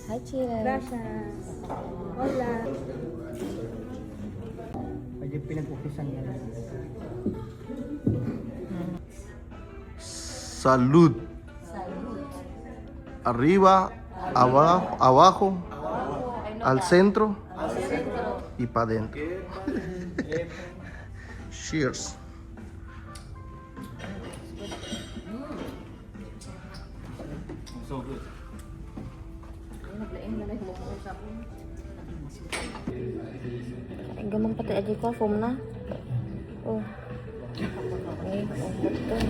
Hi, Chile. Gracias. Hola. Pwede pinag-upisan yan. Salud. Arriba, abajo, al centro y para adentro. Cheers. So good. Gamang pati aja ko, foam na. Oh. Okay, betul.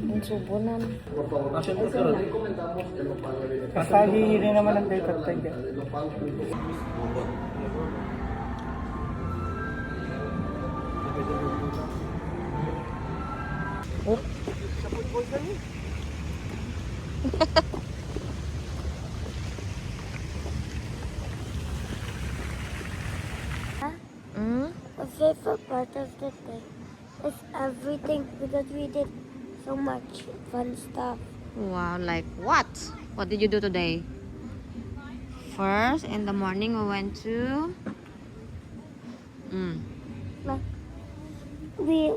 Yung subunan. Kasali rin naman ang data tag. Oh. My favorite part of the day is everything because we did so much fun stuff. Wow, like what? What did you do today? First, in the morning, we went to... Like we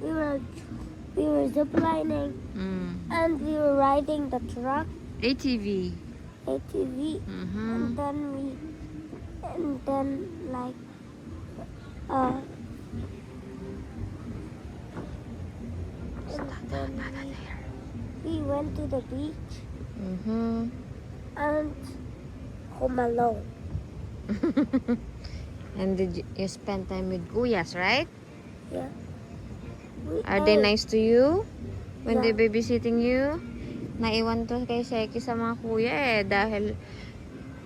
were ziplining and we were riding the truck ATV. ATV and then like we went to the beach and home alone. And did you spend time with Kuyas, right? Yeah. Are they nice to you? When they Yeah. babysitting you? Naiwan to kay Seki sa mga kuya dahil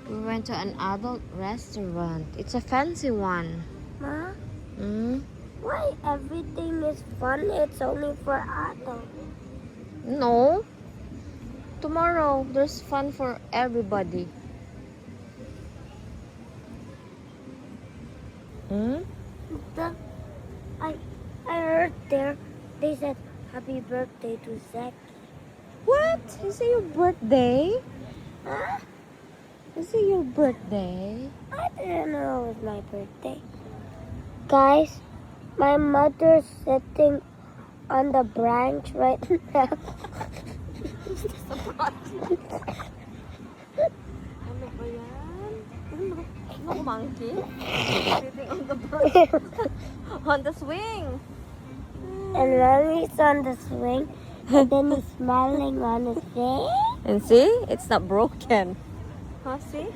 we went to an adult restaurant. It's a fancy one. Ma, Mm? why everything is fun? It's only for adults. No. Tomorrow, there's fun for everybody. Hmm? I heard they said happy birthday to Zach. What? Is it your birthday? Huh? Is it your birthday? I didn't know it was my birthday. Guys, my mother's sitting on the branch right now. Ano ba yan? Ano monkey? Sitting on the branch. On the swing. And Mommy's on the swing. And then he's smiling on his face. And see? It's not broken. Huh, see?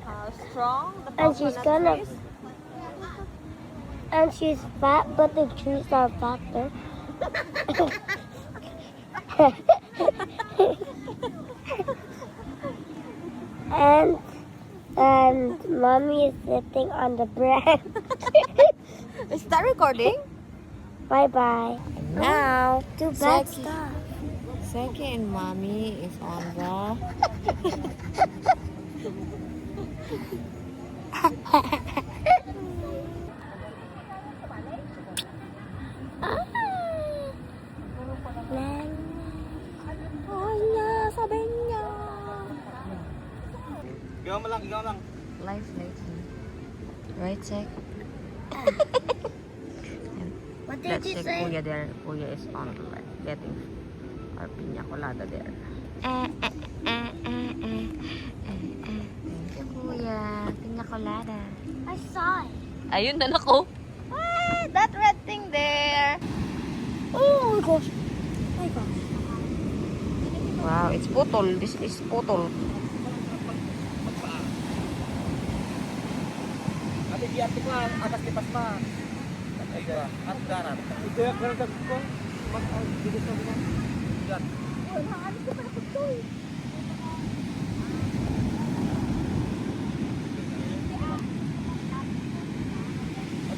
How strong the And she's coconut gonna- trees. And she's fat, but the trees are fatter. and Mommy is sitting on the branch. Is that recording? Bye bye. Now, Do bad Seki. stuff. Seki and Mommy is on the... Sabi niya. Igaw lang. Life lately. Right, Sek? What Let's did you check say? Kuya there. Kuya is on getting our piña colada there. Thank you, Kuya. Piña colada. I saw it. Ayun na ako. Ah, that red thing there. Oh my gosh. Oh my gosh. Wow, it's putol. This is putol. Ate biati ko atas lipas pa. At darat. Ito yung karagdag ko. Bilis na mo. Yan.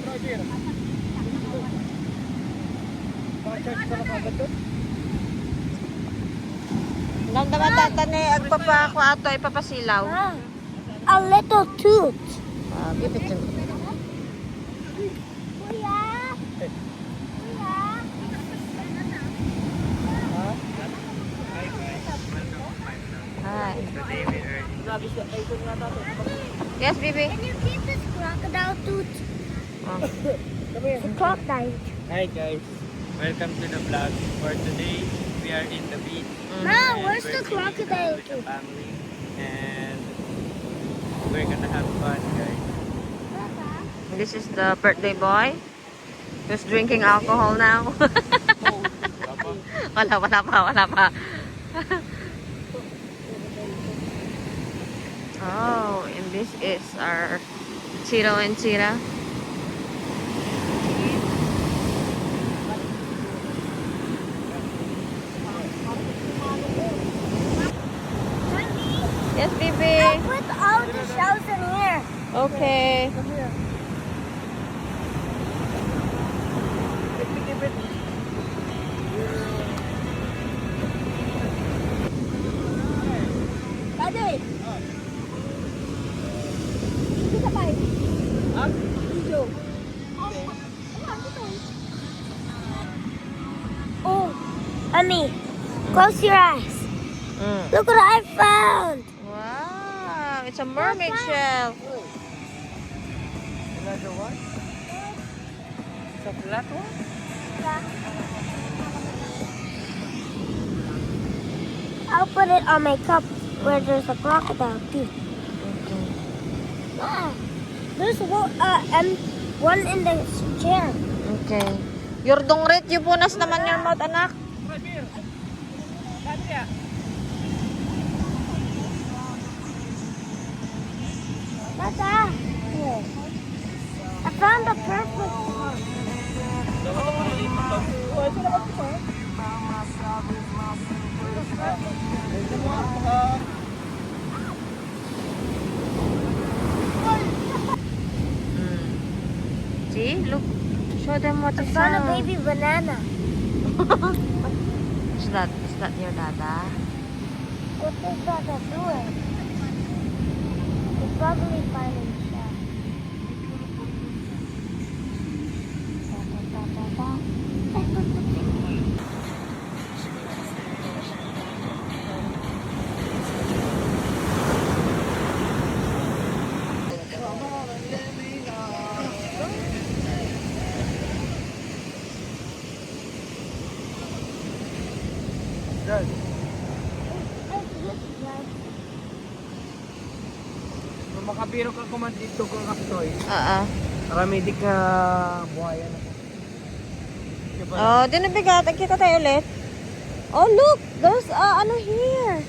Driver. Charge ka na kagad doon? Namdaman tata ni agpapa ko ato ay papasilaw. A little toot. Give it to me. Kuya. Kuya. Ha? Today we are in Grabe siya. Ay, ito nga tayo. Yes, baby. Can you keep this crocodile tooth? Oh. Come here. Crocodile. Hi guys, welcome to the vlog. For today, we are in the beach. Mom, and where's we're the chilling out crocodile with the tooth? family, and we're gonna have fun, guys. This is the birthday boy who's drinking alcohol now. wala pa. Oh, and this is our Chiro and Chira. Yes, baby. Put all the shells in here. Okay. Daddy. Kita tayo. Video. Oh, honey, close your eyes. Look what I found. Wow, it's a mermaid shell. Another one? It's a flat one? I'll put it on my cup where there's a crocodile too. Ah, there's one in the chair. Okay. Your dongrit, you punas naman your mouth, anak. Come here. Dami kaya. Tata. Here. I found the perfect one. Oh, ito naman ito. See, look. Show them what I is found a that. baby banana. Is that your dada? What is Tata doing? He's probably finding stuff. Good. Kung makabiro ka kuman dito kung kaktoy, marami di ka buhaya na. Diba? Oh, dinabigat. Kita tayo ulit. Oh, look. There's, ano here.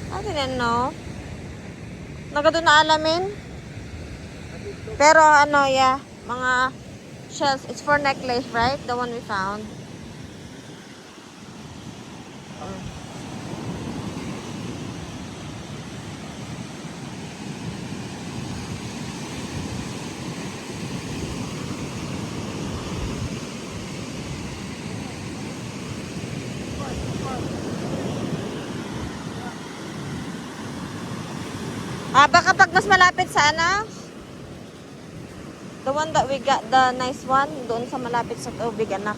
I didn't know. Nagado na alamin. Pero, ano, yeah. Mga shells. It's for necklace, right? The one we found. Baka pag mas malapit sa ano? The one that we got, the nice one, doon sa malapit sa tubig, anak.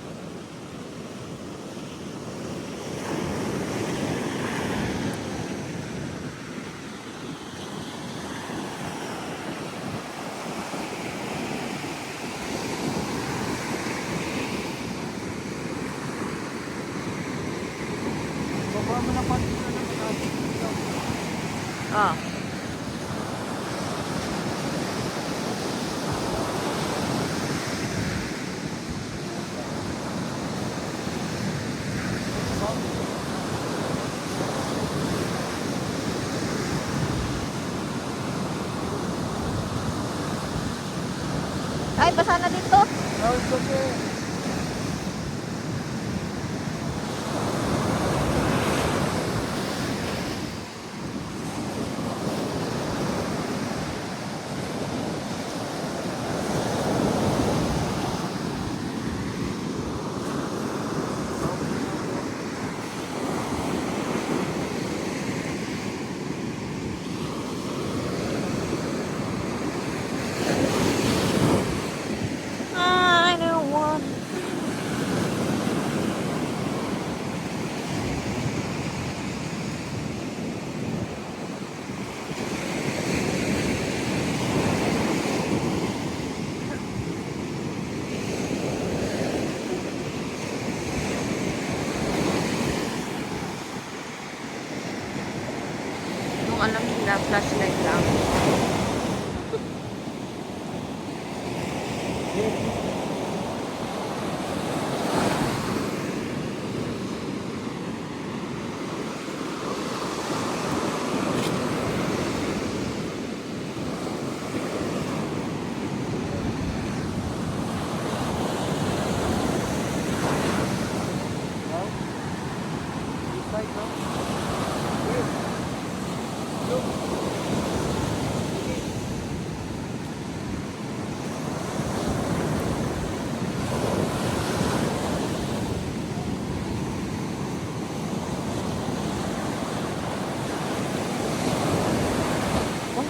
Baba mo na pati na ng Oh. Ay, basa na dito. Oh, it's okay. I don't want Naka-flashlight lang.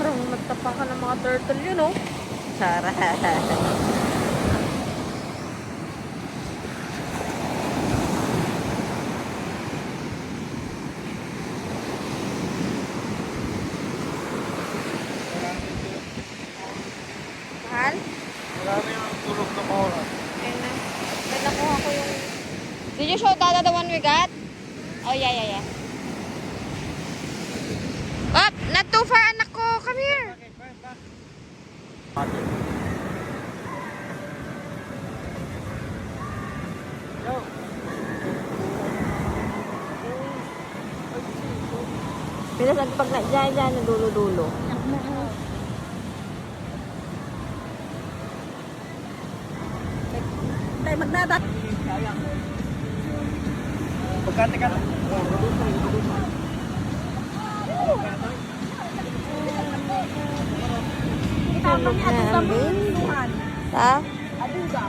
Parang magtapakan ng mga turtle yun, oh. Sara. Mahal? Marami ang tulog ng oras. Ayun na. May nakuha ko yung... Did you show Dada the one we got? Oh, yeah. Up! Not too far, anak ko! Come here! Pinasan pag dyan, nadulo-dulo. Tayo magdadat. Pagkate ka na. Tulog na ang baby. Ha? Aduga.